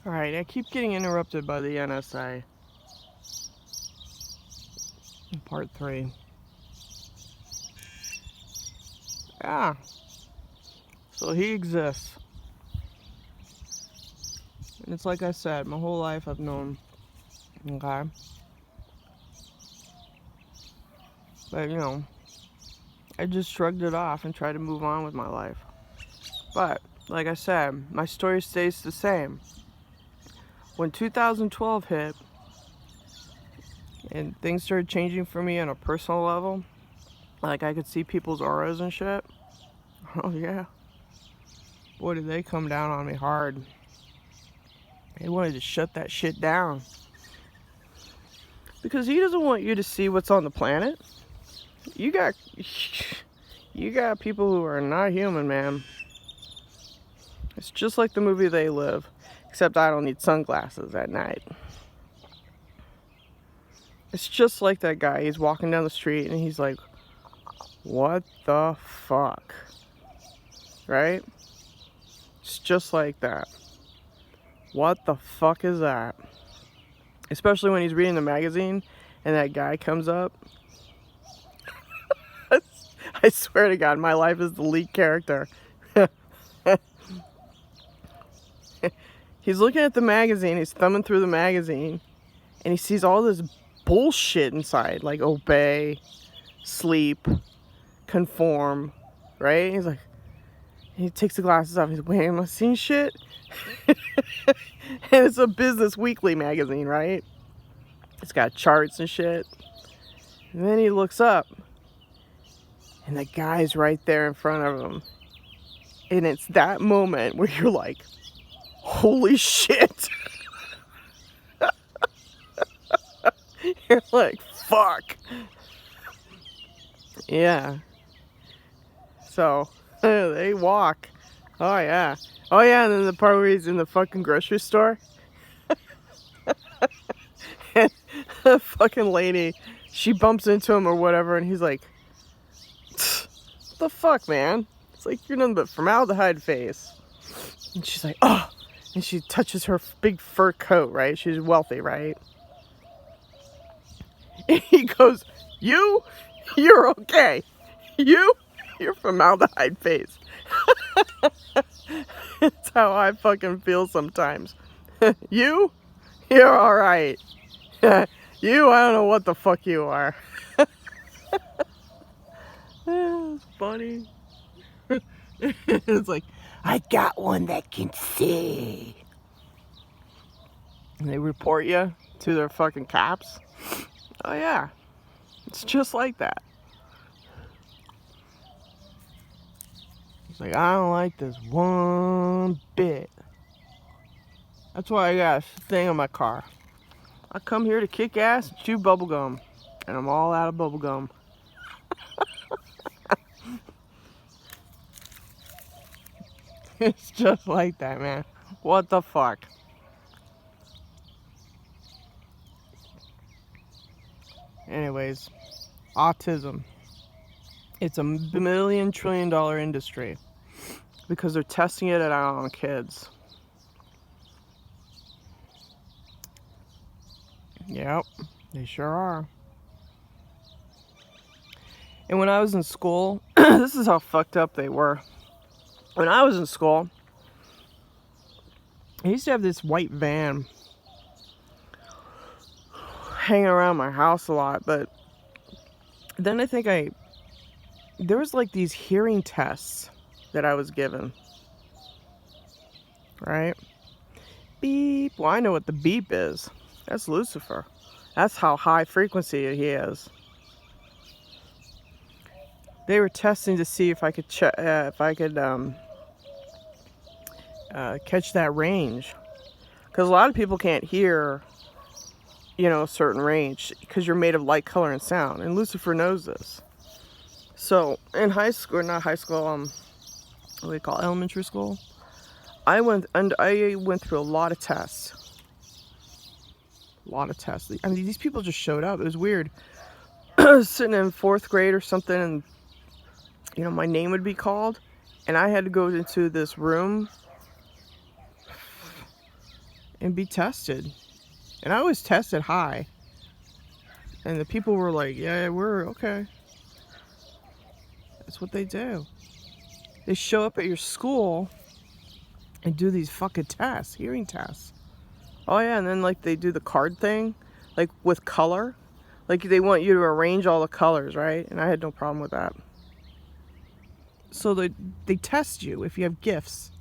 Alright, I keep getting interrupted by the NSA. Part 3. Yeah. So he exists. And it's like I said, my whole life I've known. Okay. But, I just shrugged it off and tried to move on with my life. But, like I said, my story stays the same. When 2012 hit, and things started changing for me on a personal level, like I could see people's auras and shit. Oh yeah. Boy, did they come down on me hard. They wanted to shut that shit down. Because he doesn't want you to see what's on the planet. You got people who are not human, man. It's just like the movie They Live, except I don't need sunglasses at night. It's just like that guy. He's walking down the street and he's like, what the fuck? Right? It's just like that. What the fuck is that? Especially when he's reading the magazine and that guy comes up. I swear to God, my life is the lead character. He's looking at the magazine, he's thumbing through the magazine, and he sees all this bullshit inside, like obey, sleep, conform, right? He's like, he takes the glasses off, he's like, wait, am I seeing shit? And it's a Business Weekly magazine, right? It's got charts and shit. And then he looks up, and the guy's right there in front of him. And it's that moment where you're like, holy shit. You're like, fuck. Yeah. So, they walk. Oh, yeah. Oh, yeah, and then the part where he's in the fucking grocery store. And the fucking lady, she bumps into him or whatever, and he's like, what the fuck, man? It's like, you're nothing but formaldehyde face. And she's like, oh. And she touches her big fur coat, right? She's wealthy, right? And he goes, you're okay. You're formaldehyde face. That's how I fucking feel sometimes. You're alright. I don't know what the fuck you are. It's funny. It's like, I got one that can see. And they report you to their fucking cops. Oh yeah, it's just like that. It's like, I don't like this one bit. That's why I got a thing on my car. I come here to kick ass and chew bubblegum. And I'm all out of bubblegum. It's just like that, man. What the fuck? Anyways, autism. It's a $1 trillion industry because they're testing it out on kids. Yep, they sure are. And when I was in school, this is how fucked up they were. When I was in school, I used to have this white van hanging around my house a lot, but then I think there was like these hearing tests that I was given, right? Beep. Well, I know what the beep is. That's Lucifer. That's how high frequency he is. They were testing to see if I could catch that range, because a lot of people can't hear, a certain range because you're made of light, color, and sound, and Lucifer knows this. So in high school, or not high school, what do they call it? Elementary school, I went through a lot of tests. I mean, these people just showed up. It was weird. I was sitting in 4th grade or something, and my name would be called, and I had to go into this room, and be tested. And I was tested high. And the people were like, yeah, we're okay. That's what they do. They show up at your school and do these fucking tests, hearing tests. Oh yeah, and then like they do the card thing, like with color. Like they want you to arrange all the colors, right? And I had no problem with that. So they test you if you have gifts.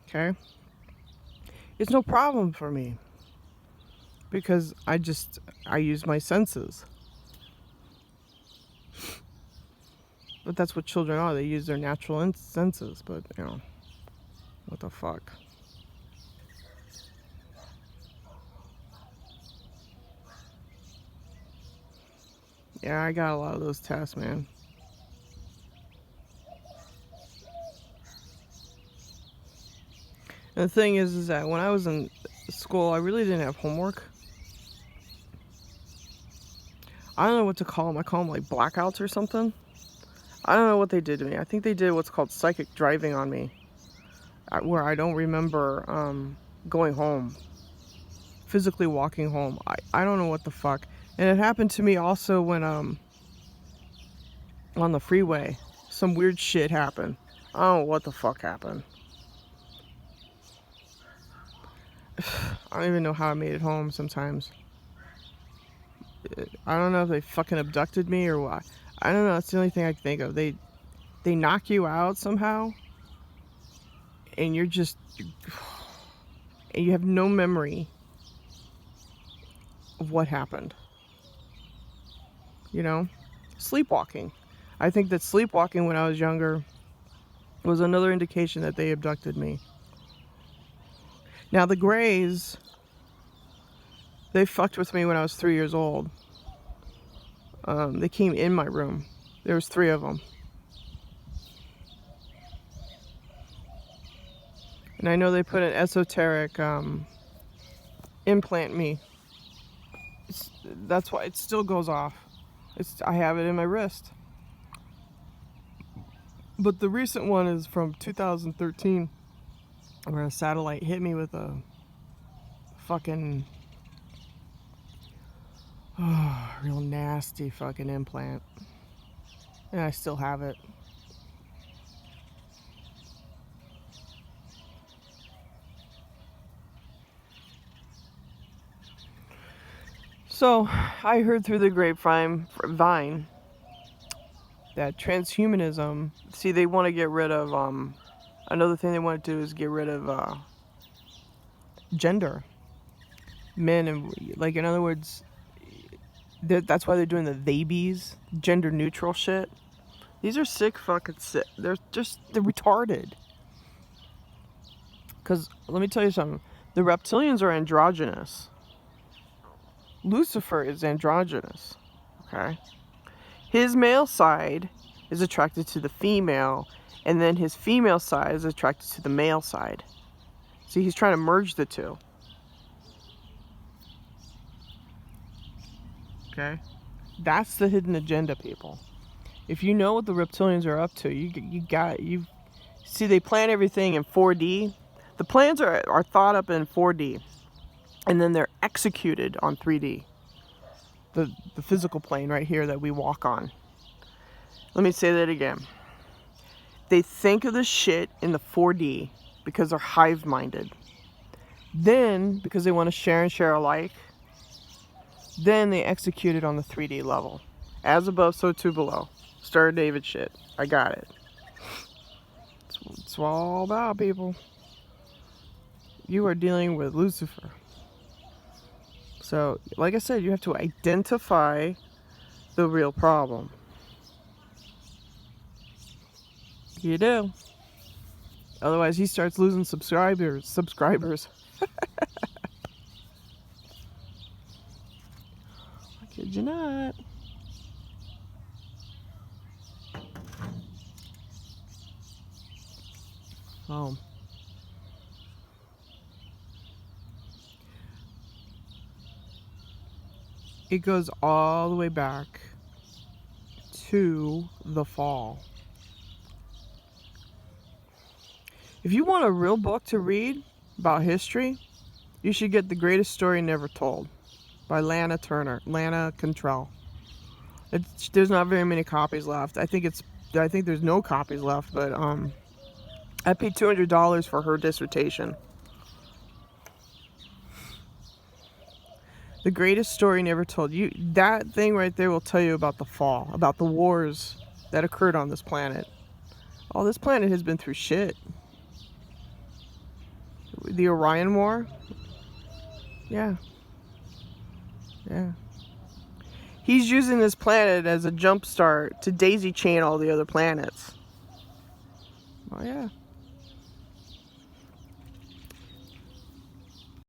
Okay? It's no problem for me. Because I use my senses. But that's what children are. They use their natural senses. But, you know, what the fuck? Yeah, I got a lot of those tests, man. And the thing is that when I was in school, I really didn't have homework. I don't know what to call them. I call them like blackouts or something. I don't know what they did to me. I think they did what's called psychic driving on me, where I don't remember going home, physically walking home. I don't know what the fuck. And it happened to me also when on the freeway, some weird shit happened. I don't know what the fuck happened. I don't even know how I made it home sometimes. I don't know if they fucking abducted me or what. I don't know. That's the only thing I can think of. They knock you out somehow, and you're just, and you have no memory of what happened. You know, sleepwalking. I think that sleepwalking when I was younger was another indication that they abducted me. Now the Greys, they fucked with me when I was 3 years old. They came in my room. There was 3 of them. And I know they put an esoteric implant in me. That's why it still goes off. I have it in my wrist. But the recent one is from 2013, where a satellite hit me with a fucking real nasty fucking implant. And I still have it. So, I heard through the grapevine that transhumanism, see, they want to get rid of, another thing they want to do is get rid of gender. Men, and like, in other words, that's why they're doing the they-bees, gender neutral shit. These are sick. They're retarded. Because, let me tell you something, the reptilians are androgynous. Lucifer is androgynous, okay? His male side is attracted to the female, and then his female side is attracted to the male side. See, he's trying to merge the two. Okay? That's the hidden agenda, people. If you know what the reptilians are up to, you see, they plan everything in 4D. The plans are thought up in 4D. And then they're executed on 3D. The physical plane right here that we walk on. Let me say that again. They think of the shit in the 4D because they're hive-minded. Then, because they want to share and share alike, then they execute it on the 3D level. As above, so too below. Star David shit. I got it. It's all about, people. You are dealing with Lucifer. So, like I said, you have to identify the real problem. You do. Otherwise, he starts losing subscribers. I kid you not. Oh. It goes all the way back to the fall. If you want a real book to read about history, You should get The Greatest Story Never Told by Lana Cantrell. There's not very many copies left. I think there's no copies left, but I paid $200 for her dissertation. The Greatest Story Never Told. That thing right there will tell you about the fall, about the wars that occurred on this planet. Oh, this planet has been through shit. The Orion War? Yeah. Yeah. He's using this planet as a jump start to daisy chain all the other planets. Oh, yeah.